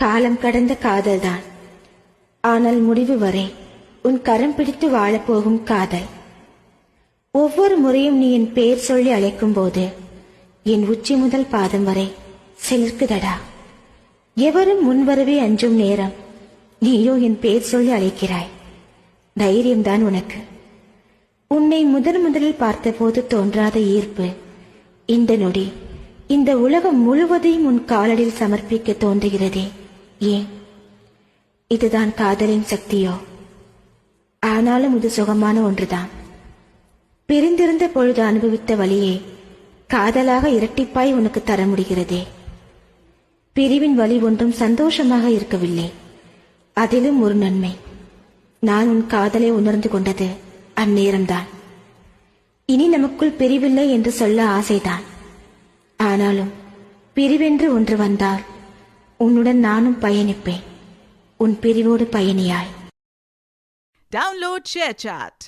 காலம் கடந்த காதல்தான். ஆனால் முடிவு வரை உன் கரம் பிடித்து வாழப்போகும் காதல். ஒவ்வொரு முறையும் நீ என் பெயர் சொல்லி அழைக்கும் போது என் உச்சி முதல் பாதம் வரை சிலிர்க்குதடா. எவரும் முன்வரவே அஞ்சும் நேரம் நீயோ என் பெயர் சொல்லி அழைக்கிறாய். தைரியம்தான் உனக்கு. உன்னை முதலில் பார்த்தபோது தோன்றாத ஈர்ப்பு இந்த நொடி இந்த உலகம் முழுவதையும் உன் காலடியில் சமர்ப்பிக்க தோன்றுகிறதே. ஏன்? இதுதான் காதலின் சக்தியோ? ஆனாலும் இது சுகமான ஒன்றுதான். பிரிந்திருந்த பொழுது அனுபவித்த வழியே காதலாக இரட்டிப்பாய் உனக்கு தர முடிகிறதே. பிரிவின் வழி ஒன்றும் சந்தோஷமாக இருக்கவில்லை. அதிலும் ஒரு நன்மை. நான் உன் காதலை உணர்ந்து கொண்டது அந்நேரம்தான். இனி நமக்குள் பிரிவில்லை என்று சொல்ல ஆசைதான். ஆனாலும் பிரிவென்று ஒன்று வந்தால் உன்னுடன் நானும் பயணிப்பேன், உன் பிரிவோடு பயணியாய். Download ShareChat.